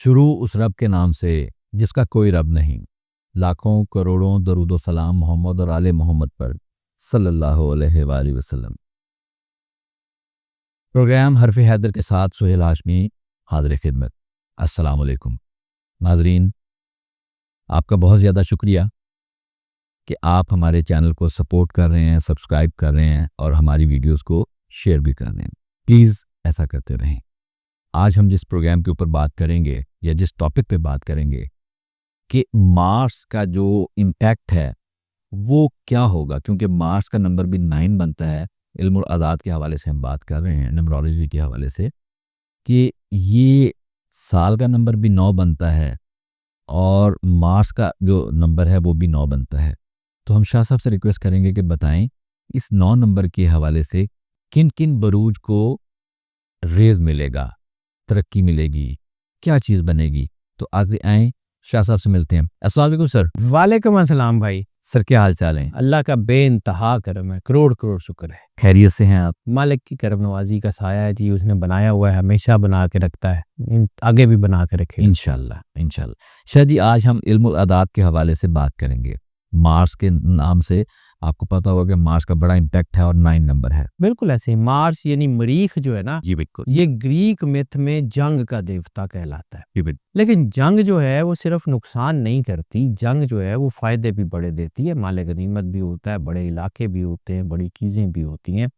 शुरू उस रब के नाम से जिसका कोई रब नहीं। लाखों करोड़ों दरूदो सलाम मोहम्मद और आले मोहम्मद पर सल्लल्लाहु अलैहि वसल्लम। प्रोग्राम हरफ हैदर के साथ सुहेल हाशमी हाजिर खिदमत। अस्सलाम वालेकुम नाजरीन, आपका बहुत ज़्यादा शुक्रिया कि आप हमारे चैनल को सपोर्ट कर रहे हैं, सब्सक्राइब कर रहे हैं और हमारी वीडियोस को शेयर भी कर रहे हैं। प्लीज़ ऐसा करते रहें। आज हम जिस प्रोग्राम के ऊपर बात करेंगे या जिस टॉपिक पे बात करेंगे कि मार्स का जो इम्पैक्ट है वो क्या होगा, क्योंकि मार्स का नंबर भी 9 बनता है। इल्म और आदात के हवाले से हम बात कर रहे हैं, न्यूमरोलॉजी के हवाले से, कि ये साल का नंबर भी 9 बनता है और मार्स का जो नंबर है वो भी 9 बनता है। तो हम शाह साहब से रिक्वेस्ट करेंगे कि बताएं इस 9 नंबर के हवाले से किन किन बरूज को रेज मिलेगा, तरक्की मिलेगी, क्या चीज़ बनेगी। तो आगे आएँ, शाह साहब से मिलते हैं। अस्सलाम वालेकुम सर। वालेकुम अस्सलाम भाई। सर क्या हाल चाल है? अल्लाह का बेइंतहा करम है, करोड़ करोड़ शुक्र है। खैरियत से हैं आप? मालिक की करम नवाजी का साया है जी, उसने बनाया हुआ है, हमेशा बना के रखता है, आगे भी बना के रखे इंशाल्लाह इंशाल्लाह। शाह जी, आज हम इल्म और आदात के हवाले से बात करेंगे। मार्स के नाम से आपको पता होगा कि मार्स का बड़ा इम्पैक्ट है और 9 नंबर है। बिल्कुल ऐसे ही मार्स यानी मरीख जो है ना, जी बिल्कुल। ये ग्रीक मिथ में जंग का देवता कहलाता है। जी बिल्कुल। लेकिन जंग जो है वो सिर्फ नुकसान नहीं करती, जंग जो है वो फायदे भी बड़े देती है। माल गनीमत भी होता है, बड़े इलाके भी होते हैं, बड़ी चीजें भी होती हैं।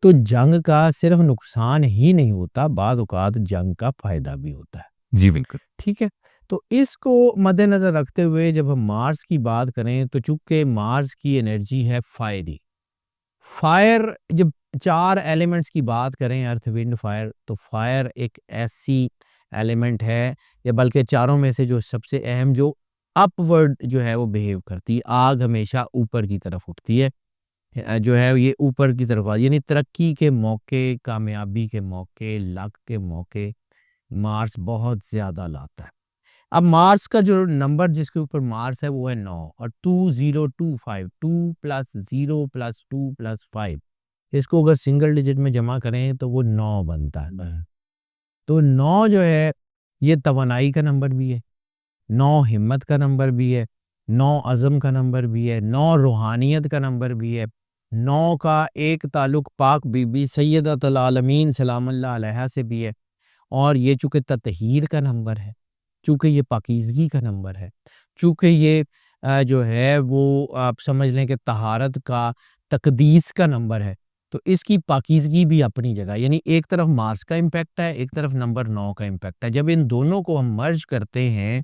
तो जंग का सिर्फ नुकसान ही नहीं होता, बाज़ औक़ात जंग का फायदा भी होता है। जी बिल्कुल। ठीक है, तो इसको मद्देनज़र रखते हुए जब हम मार्स की बात करें तो चूंकि मार्स की एनर्जी है फायरी, फायर, जब 4 एलिमेंट्स की बात करें, अर्थ विंड फायर, तो फायर एक ऐसी एलिमेंट है, या बल्कि चारों में से जो सबसे अहम, जो अपवर्ड जो है वो बिहेव करती है। आग हमेशा ऊपर की तरफ उठती है, जो है ये ऊपर की तरफ यानी तरक्की के मौके, कामयाबी के मौके, लक के मौके मार्स बहुत ज़्यादा लाता है। अब मार्स का जो नंबर जिसके ऊपर मार्स है वो है 9 और 2025, 2 प्लस 0 प्लस 2 प्लस 5, इसको अगर सिंगल डिजिट में जमा करें तो वो 9 बनता है। तो 9 जो है ये तवानाई का नंबर भी है, 9 हिम्मत का नंबर भी है, 9 अज़म का नंबर भी है, 9 रूहानियत का नंबर भी है, 9 का एक ताल्लुक पाक बीबी सैयदतुल आलमीन सलामुल्लाह अलैहा से भी है। और ये चूँकि तत्हीर का नंबर है, चूँकि ये पाकीज़गी का नंबर है, चूँकि ये जो है वो आप समझ लें कि तहारत का, तक़दीस का नंबर है, तो इसकी पाकीज़गी भी अपनी जगह, यानी एक तरफ मार्स का इम्पैक्ट है, एक तरफ नंबर 9 का इम्पैक्ट है। जब इन दोनों को हम मर्ज करते हैं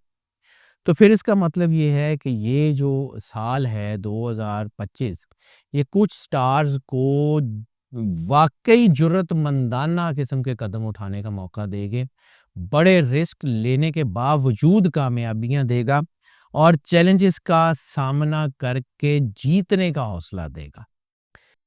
तो फिर इसका मतलब ये है कि ये जो साल है 2025, ये कुछ स्टार्स को वाकई जुर्रतमंदाना किस्म के कदम उठाने का मौका देंगे, बड़े रिस्क लेने के बावजूद कामयाबियां देगा और चैलेंजेस का सामना करके जीतने का हौसला देगा।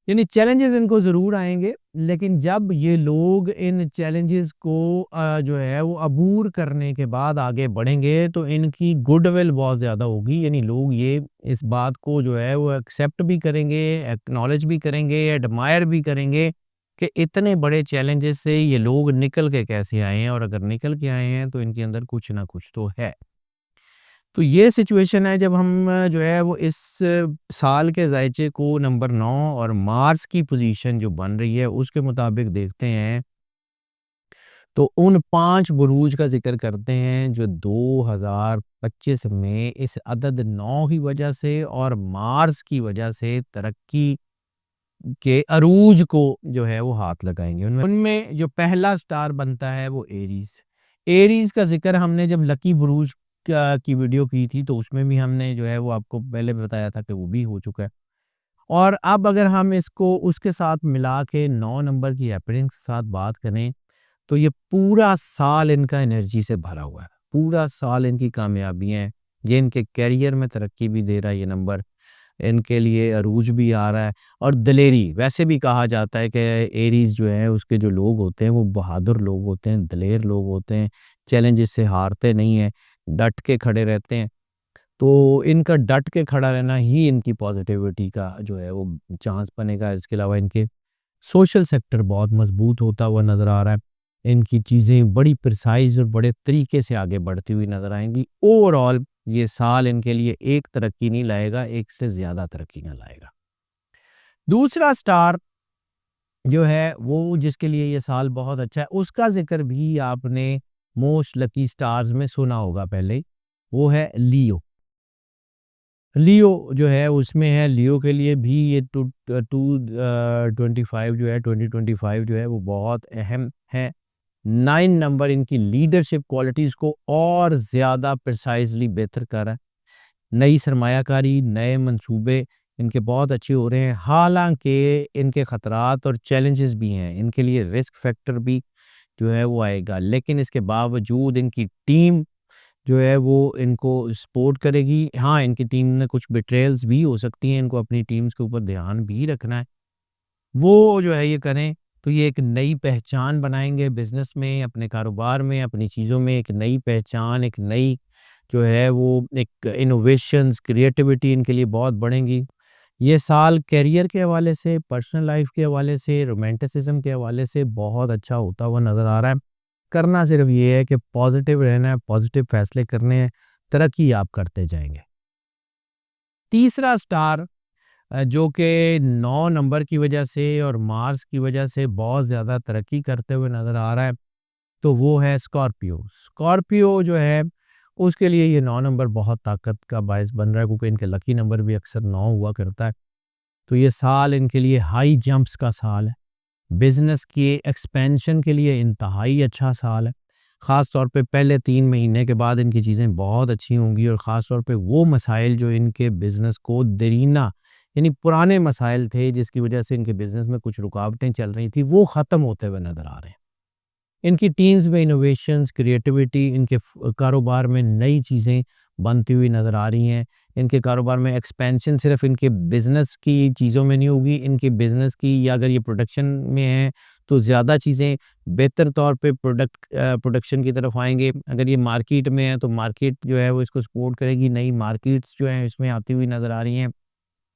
यानी चैलेंजेस इनको ज़रूर आएंगे, लेकिन जब ये लोग इन चैलेंजेस को जो है वो अबूर करने के बाद आगे बढ़ेंगे तो इनकी गुडविल बहुत ज़्यादा होगी। यानी लोग ये इस बात को जो है वो एक्सेप्ट भी करेंगे, एक्नॉलेज भी करेंगे, एडमायर भी करेंगे कि इतने बड़े चैलेंजेस से ये लोग निकल के कैसे आए हैं, और अगर निकल के आए हैं तो इनके अंदर कुछ ना कुछ तो है। तो ये सिचुएशन है जब हम जो है वो इस साल के ज़ायचे को नंबर 9 और मार्स की पोजीशन जो बन रही है उसके मुताबिक देखते हैं, तो उन 5 बुरूज का ज़िक्र करते हैं जो 2025 में इस अदद 9 की वजह से और मार्स की वजह से तरक्की के अरूज को जो है वो हाथ लगाएंगे। उनमें उनमें जो पहला स्टार बनता है वो एरीज़। एरीज़ का ज़िक्र हमने जब लकी बुरूज की वीडियो की थी तो उसमें भी हमने जो है वो आपको पहले बताया था कि वो भी हो चुका है। और अब अगर हम इसको उसके साथ मिला के 9 नंबर की हैपनिंग के साथ बात करें तो ये पूरा साल इनका एनर्जी से भरा हुआ है, पूरा साल इनकी कामयाबियाँ हैं, ये इनके करियर में तरक्की भी दे रहा है ये नंबर, इनके लिए अरूज भी आ रहा है। और दलेरी, वैसे भी कहा जाता है कि एरीज जो है उसके जो लोग होते हैं वो बहादुर लोग होते हैं, दलेर लोग होते हैं, चैलेंजेस से हारते नहीं हैं, डट के खड़े रहते हैं। तो इनका डट के खड़ा रहना ही इनकी पॉजिटिविटी का जो है वो चांस बनेगा। इसके अलावा इनके सोशल सेक्टर बहुत मजबूत होता हुआ नज़र आ रहा है। इनकी चीज़ें बड़ी प्रिसाइज और बड़े तरीके से आगे बढ़ती हुई नज़र आएंगी। ओवरऑल ये साल इनके लिए एक तरक्की नहीं लाएगा, एक से ज़्यादा तरक्की ना लाएगा। दूसरा स्टार जो है वो जिसके लिए ये साल बहुत अच्छा है, उसका ज़िक्र भी आपने मोस्ट लकी स्टार्स में सुना होगा पहले, वो है लियो। लियो जो है उसमें है, लियो के लिए भी ये 25 जो है 2025 जो है वो बहुत अहम है। 9 नंबर इनकी लीडरशिप क्वालिटीज़ को और ज़्यादा प्रिसाइज़ली बेहतर कर रहा है। नई सरमायाकारी, नए मंसूबे इनके बहुत अच्छे हो रहे हैं। हालाँकि इनके ख़तरात और चैलेंजेस भी हैं, इनके लिए रिस्क फैक्टर भी जो है वो आएगा, लेकिन इसके बावजूद इनकी टीम जो है वो इनको सपोर्ट करेगी। हाँ, इनकी टीम में कुछ बिट्रेयल्स भी हो सकती हैं, इनको अपनी टीम्स के ऊपर ध्यान भी रखना है। वो जो है ये करें तो ये एक नई पहचान बनाएँगे बिज़नेस में, अपने कारोबार में, अपनी चीज़ों में एक नई पहचान, एक नई जो है वो एक इनोवेशंस, क्रिएटिविटी इनके लिए बहुत बढ़ेंगी। ये साल करियर के हवाले से, पर्सनल लाइफ़ के हवाले से, रोमांटिसिज़्म के हवाले से बहुत अच्छा होता हुआ नज़र आ रहा है। करना सिर्फ़ ये है कि पॉज़िटिव रहना है, पॉज़िटिव फ़ैसले करने हैं, तरक्की आप करते जाएँगे। तीसरा स्टार जो कि 9 नंबर की वजह से और मार्स की वजह से बहुत ज़्यादा तरक्की करते हुए नज़र आ रहा है, तो वो है स्कॉर्पियो। स्कॉर्पियो जो है उसके लिए ये 9 नंबर बहुत ताकत का बायस बन रहा है, क्योंकि इनके लकी नंबर भी अक्सर 9 हुआ करता है। तो ये साल इनके लिए हाई जंप्स का साल है। बिज़नेस के एक्सपेंशन के लिए इंतहाई अच्छा साल है। ख़ास तौर पे पहले 3 महीने के बाद इनकी चीज़ें बहुत अच्छी होंगी और ख़ास तौर पे वो मसाइल जो इनके बिज़नेस को देरीना यानी पुराने मसाइल थे जिसकी वजह से इनके बिज़नेस में कुछ रुकावटें चल रही थी, वो ख़त्म होते हुए नज़र आ रहे हैं। इनकी टीम्स में इनोवेशंस, क्रिएटिविटी, इनके कारोबार में नई चीज़ें बनती हुई नज़र आ रही हैं। इनके कारोबार में एक्सपेंशन सिर्फ इनके बिज़नेस की चीज़ों में नहीं होगी, इनके बिज़नेस की या अगर ये प्रोडक्शन में है तो ज़्यादा चीज़ें बेहतर तौर पे प्रोडक्शन की तरफ आएँगे। अगर ये मार्केट में है तो मार्केट जो है वो इसको सपोर्ट करेगी, नई मार्केट्स जो हैं इसमें आती हुई नज़र आ रही हैं।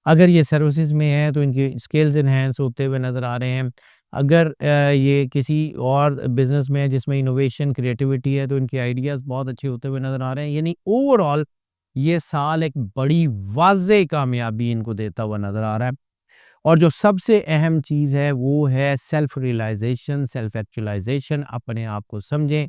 अगर ये सर्विसेज़ में है तो इनके स्किल्स एनहांस होते हुए नज़र आ रहे हैं। अगर ये किसी और बिज़नेस में है जिसमें इनोवेशन, क्रिएटिविटी है, तो इनके आइडियाज़ बहुत अच्छे होते हुए नज़र आ रहे हैं। यानी ओवरऑल ये साल एक बड़ी वाज़ेह कामयाबी इनको देता हुआ नज़र आ रहा है। और जो सबसे अहम चीज़ है वो है सेल्फ रियलाइज़ेशन, सेल्फ एक्चुअलाइज़ेशन। अपने आप को समझें,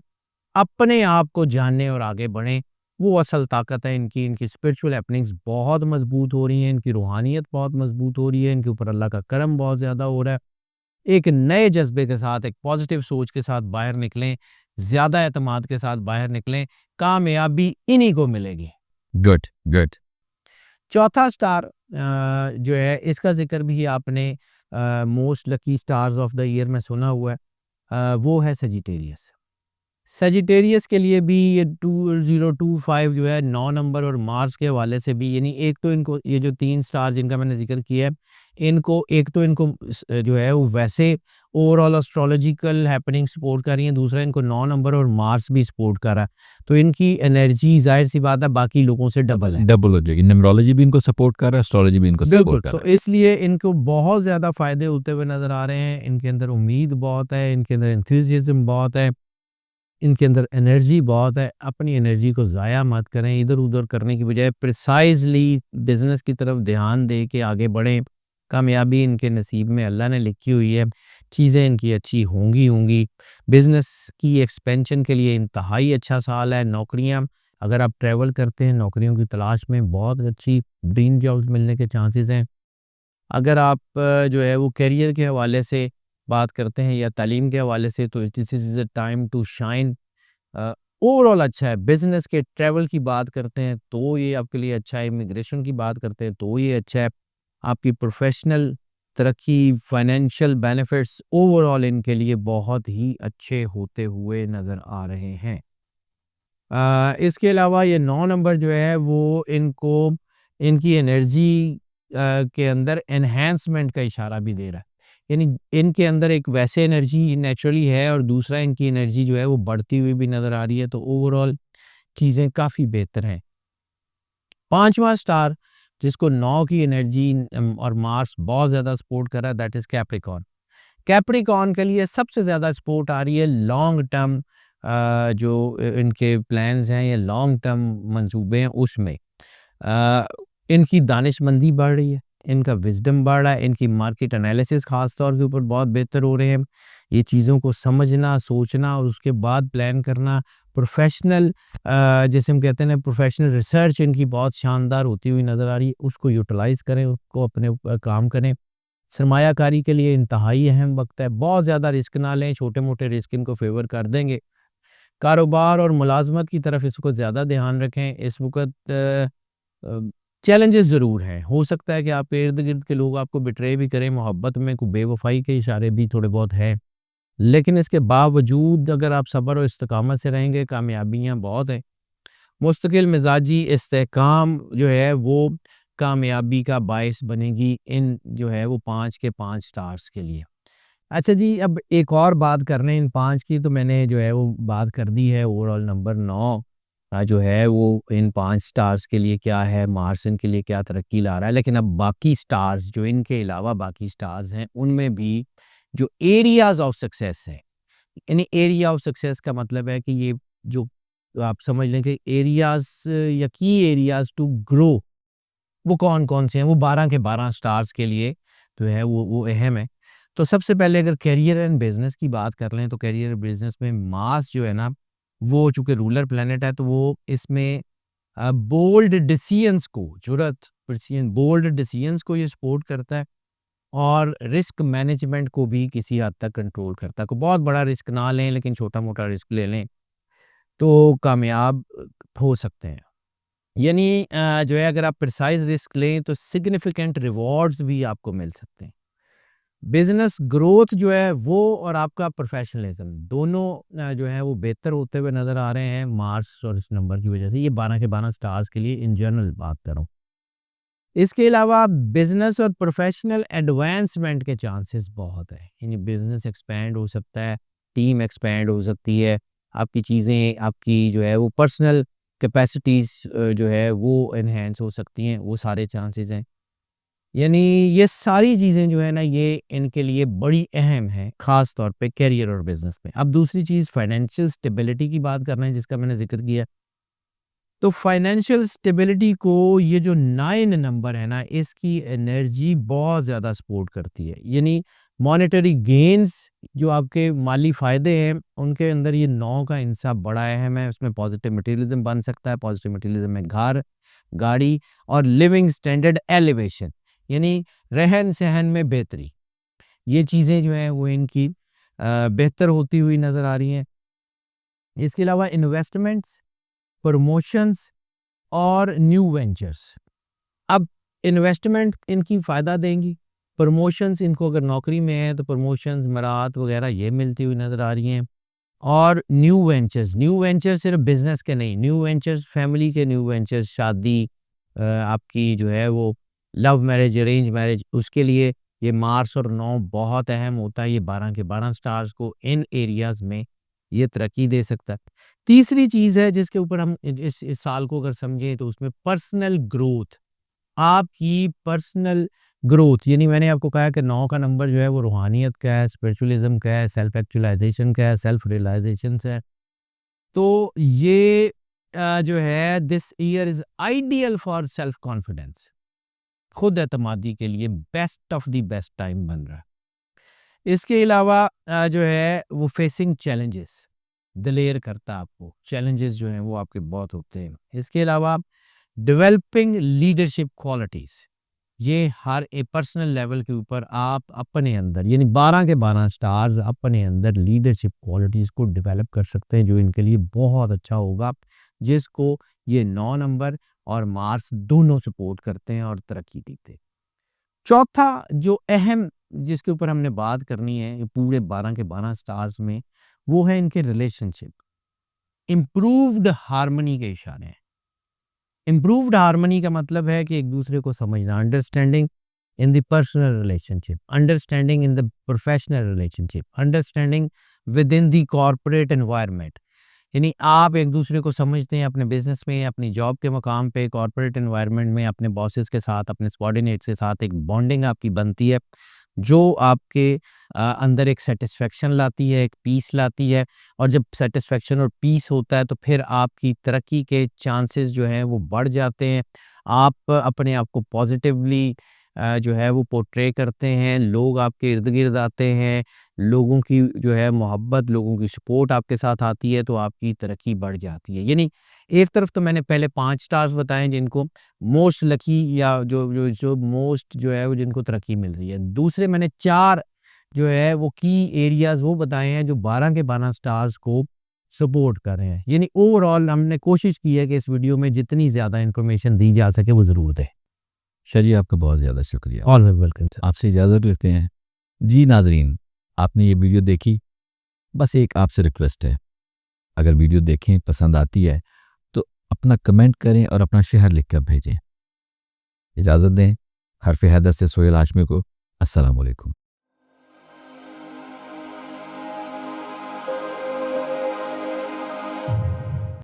अपने आप को जानने और आगे बढ़ें, वो असल ताकत है इनकी। इनकी स्पिरिचुअल हैपनिंग्स बहुत मज़बूत हो रही हैं, इनकी रूहानियत बहुत मज़बूत हो रही है, इनके ऊपर अल्लाह का करम बहुत ज़्यादा हो रहा है। एक नए जज़्बे के साथ, एक पॉज़िटिव सोच के साथ बाहर निकलें, ज़्यादा एतमाद के साथ बाहर निकलें, कामयाबी इन्हीं को मिलेगी। Good, good. चौथा स्टार जो है इसका ज़िक्र भी आपने most lucky stars of the year में सुना हुआ है, वो है सजिटेरियस। सजिटेरियस के लिए भी ये 2025 जो है 9 नंबर और मार्स के हवाले से भी, यानी एक तो इनको ये जो 3 स्टार जिनका मैंने ज़िक्र किया है, इनको एक तो इनको जो है वो वैसे ओवरऑल एस्ट्रोलॉजिकल हैपनिंग सपोर्ट कर रही हैं, दूसरा इनको 9 नंबर और मार्स भी सपोर्ट कर रहा है। तो इनकी एनर्जी ज़ाहिर-सी बात है बाकी लोगों से डबल है। डबल हो जाएगी, न्यूमरोलॉजी भी इनको सपोर्ट कर रहा है, एस्ट्रोलॉजी भी इनको बिल्कुल, सपोर्ट कर तो रहा है। इसलिए इनको बहुत ज़्यादा फ़ायदे होते हुए नज़र आ रहे हैं। इनके अंदर उम्मीद बहुत है, इनके अंदर एंथुसियाज़्म बहुत है, इनके अंदर एनर्जी बहुत है। अपनी एनर्जी को ज़ाया मत करें, इधर-उधर करने की बजाय प्रिसाइज़ली बिज़नेस की तरफ ध्यान दे के आगे बढ़ें। कामयाबी इनके नसीब में अल्लाह ने लिखी हुई है, चीज़ें इनकी अच्छी होंगी। बिज़नेस की एक्सपेंशन के लिए इंतहाई अच्छा साल है। नौकरियाँ, अगर आप ट्रैवल करते हैं, नौकरियों की तलाश में बहुत अच्छी ड्रीम जॉब्स मिलने के चांसेस हैं। अगर आप जो है वो करियर के हवाले से बात करते हैं या तालीम के हवाले से, तो this is a time to shine. Overall अच्छा है। बिज़नेस के ट्रैवल की बात करते हैं तो ये आपके लिए अच्छा है, इमिग्रेशन की बात करते हैं तो ये अच्छा है। आपकी प्रोफ़ेशनल तरक्की, फाइनेंशियल बेनिफिट्स ओवरऑल इनके लिए बहुत ही अच्छे होते हुए नज़र आ रहे हैं। इसके अलावा ये 9 नंबर जो है वो इनको इनकी एनर्जी के अंदर एनहांसमेंट का इशारा भी दे रहा है। यानी इनके अंदर एक वैसे एनर्जी नेचुरली है और दूसरा इनकी एनर्जी जो है वो बढ़ती हुई भी नज़र आ रही है, तो ओवरऑल चीज़ें काफ़ी बेहतर हैं। 5वां स्टार जिसको 9 की एनर्जी और मार्स बहुत ज़्यादा सपोर्ट कर रहा है, दैट इज़ कैप्रिकॉर्न। कैप्रिकॉर्न के लिए सबसे ज़्यादा सपोर्ट आ रही है लॉन्ग टर्म जो इनके प्लान्स हैं या लॉन्ग टर्म मंसूबे हैं उसमें। इनकी दानिशमंदी बढ़ रही है, इनका विज़डम बढ़ रहा है, इनकी मार्केट एनालिसिस ख़ास तौर के ऊपर बहुत बेहतर हो रहे हैं। ये चीज़ों को समझना, सोचना और उसके बाद प्लान करना, प्रोफ़ेशनल जैसे हम कहते हैं ना प्रोफ़ेशनल रिसर्च इनकी बहुत शानदार होती हुई नज़र आ रही है। उसको यूटिलाइज़ करें, उसको अपने ऊपर काम करें। सरमायाकारी के लिए इंतहाई अहम वक़्त है, बहुत ज़्यादा रिस्क ना लें, छोटे-मोटे रिस्क इनको फ़ेवर कर देंगे। कारोबार और मुलाज़मत की तरफ इसको ज़्यादा ध्यान रखें। इस वक़्त चैलेंजेस ज़रूर हैं। हो सकता है कि आपके इर्द-गिर्द के लोग आपको बिट्रे भी करें, मोहब्बत में कोई बेवफ़ाई के इशारे भी थोड़े बहुत हैं। लेकिन इसके बावजूद अगर आप सब्र और इस्तिक़ामत से रहेंगे, कामयाबियाँ बहुत हैं। मुस्तकिल मिज़ाजी इस्तेहकाम जो है वो कामयाबी का बाइस बनेगी इन जो है वो 5 के 5 स्टार्स के लिए। अच्छा जी, अब एक और बात कर रहे हैं इन 5 की तो मैंने जो है वो बात कर दी है ओवरऑल नंबर 9 जो है वो इन 5 स्टार्स के लिए क्या है, मार्स इनके लिए क्या तरक्की ला रहा है। लेकिन अब बाकी स्टार्स जो इनके अलावा बाकी स्टार्स हैं, उनमें भी जो एरियाज़ ऑफ सक्सेस है, यानी एरिया ऑफ सक्सेस का मतलब है कि ये जो आप समझ लें कि एरियाज़ या की एरियाज़ टू ग्रो वो कौन-कौन से हैं, वो 12 के 12 स्टार्स के लिए जो है वो अहम है। तो सबसे पहले अगर करियर एंड बिज़नेस की बात कर लें तो करियर बिज़नेस में मार्स जो है ना, वो चूँकि रूलर प्लैनेट है तो वो इसमें बोल्ड डिसीजंस को बोल्ड डिसीजंस को ये सपोर्ट करता है और रिस्क मैनेजमेंट को भी किसी हद तक कंट्रोल करता है। कोई बहुत बड़ा रिस्क ना लें लेकिन छोटा-मोटा रिस्क ले लें, तो कामयाब हो सकते हैं। यानी जो है अगर आप प्रिसाइज़ रिस्क लें तो सिग्निफिकेंट रिवॉर्ड्स भी आपको मिल सकते हैं। बिज़नेस ग्रोथ जो है वो और आपका प्रोफ़ेशनलिज़्म दोनों जो है वो बेहतर होते हुए नज़र आ रहे हैं मार्स और इस नंबर की वज़ह से। ये 12 के 12 स्टार्स के लिए इन जनरल बात कर रहा हूँ। इसके अलावा बिज़नेस और प्रोफ़ेशनल एडवांसमेंट के चांसेस बहुत हैं। यानी बिज़नेस एक्सपैंड हो सकता है, टीम एक्सपैंड हो सकती है, आपकी चीज़ें आपकी जो है वो पर्सनल कैपेसिटीज़ जो है वो एनहांस हो सकती हैं, वो सारे चांसेस हैं। यानी ये सारी चीज़ें जो है ना ये इनके लिए बड़ी अहम हैं, ख़ास तौर पे करियर और बिज़नेस में। अब दूसरी चीज़ फाइनेंशियल स्टेबिलिटी की बात कर रहे हैं जिसका मैंने ज़िक्र किया। तो फाइनेंशियल स्टेबिलिटी को ये जो 9 नंबर है ना इसकी एनर्जी बहुत ज़्यादा सपोर्ट करती है। यानी मॉनेटरी गेन्स जो आपके माली फ़ायदे हैं उनके अंदर ये 9 का हिस्सा बड़ा अहम है। उसमें पॉजिटिव मटेरियलिज़्म बन सकता है। पॉजिटिव मटेरियलिज़्म में घर, गाड़ी और लिविंग स्टैंडर्ड एलिवेशन यानी रहन-सहन में बेहतरी। ये चीज़ें जो हैं वो इनकी बेहतर होती हुई नज़र आ रही हैं। इसके अलावा इन्वेस्टमेंट्स, प्रमोशंस और न्यू वेंचर्स। अब इन्वेस्टमेंट इनकी फ़ायदा देंगी, प्रमोशंस इनको अगर नौकरी में है तो प्रमोशंस, मराहत वगैरह ये मिलती हुई नज़र आ रही हैं। और न्यू वेंचर्स सिर्फ बिज़नेस के नहीं, न्यू वेंचर्स फैमिली के न्यू वेंचर्स, शादी आपकी जो है वो लव मैरिज, अरेंज मैरिज उसके लिए ये मार्स और 9 बहुत अहम होता है। ये 12 के 12 स्टार्स को इन एरियाज़ में ये तरक्की दे सकता है। तीसरी चीज़ है जिसके ऊपर हम इस साल को अगर समझें तो उसमें पर्सनल ग्रोथ, आपकी पर्सनल ग्रोथ यानी मैंने आपको कहा कि 9 का नंबर जो है वो रूहानियत का है, स्पिरिचुअलिज़्म का है, सेल्फ एक्चुअलाइज़ेशन का है, सेल्फ रियलाइज़ेशन से है। तो ये जो है this year is ideal for self confidence, खुद एतमादी के लिए best of the best time बन रहा है। इसके अलावा जो है वो फेसिंग चैलेंजेस दिलेर करता है आपको, चैलेंजेस जो हैं वो आपके बहुत होते हैं। इसके अलावा डेवलपिंग लीडरशिप क्वालिटीज़, ये हर एक पर्सनल लेवल के ऊपर आप अपने अंदर यानी 12 के 12 स्टार्स अपने अंदर लीडरशिप क्वालिटीज़ को डेवलप कर सकते हैं जो इनके लिए बहुत अच्छा होगा, जिसको ये 9 नंबर और मार्स दोनों सपोर्ट करते हैं और तरक्की देते हैं। चौथा जो अहम जिसके ऊपर हमने बात करनी है ये पूरे 12 के 12 स्टार्स में, वो है इनके रिलेशनशिप। इम्प्रूव्ड हार्मनी के इशारे हैं। इम्प्रूव्ड हार्मनी का मतलब है कि एक दूसरे को समझना, understanding in the personal relationship, understanding in the professional relationship, understanding with in the corporate environment. यानी आप एक दूसरे को समझते हैं अपने बिजनेस में, अपनी जॉब के मकाम पे, कॉर्पोरेट एनवायरनमेंट में, अपने बॉसेस के साथ, अपने सबॉर्डिनेट्स के साथ एक बॉन्डिंग आपकी बनती है जो आपके अंदर एक सेटिस्फेक्शन लाती है, एक पीस लाती है, और जब सेटिस्फेक्शन और पीस होता है तो फिर आपकी तरक्की के चांसेस जो हैं वो बढ़ जाते हैं। आप अपने आप को पॉजिटिवली जो है वो पोर्ट्रे करते हैं, लोग आपके इर्द-गिर्द आते हैं, लोगों की जो है मोहब्बत, लोगों की सपोर्ट आपके साथ आती है, तो आपकी तरक्की बढ़ जाती है। यानी एक तरफ तो मैंने पहले 5 स्टार्स बताए जिनको मोस्ट लकी या जो मोस्ट जो है वो जिनको तरक्की मिल रही है। दूसरे मैंने 4 जो है वो की एरियाज़ वो बताए हैं जो 12 के 12 स्टार्स को सपोर्ट कर रहे हैं। यानी ओवरऑल हमने कोशिश की है कि इस वीडियो में जितनी ज़्यादा इन्फॉर्मेशन दी जा सके वो ज़रूर दें। चलिए, आपका बहुत ज़्यादा शुक्रिया। All welcome sir. आपसे इजाज़त लेते हैं। जी नाज़रीन, आपने ये वीडियो देखी, बस एक आपसे रिक्वेस्ट है, अगर वीडियो देखें पसंद आती है तो अपना कमेंट करें और अपना शहर लिख कर भेजें। इजाज़त दें। हरफ हैदर से सोहेल हाशमी को। अस्सलाम वालेकुम।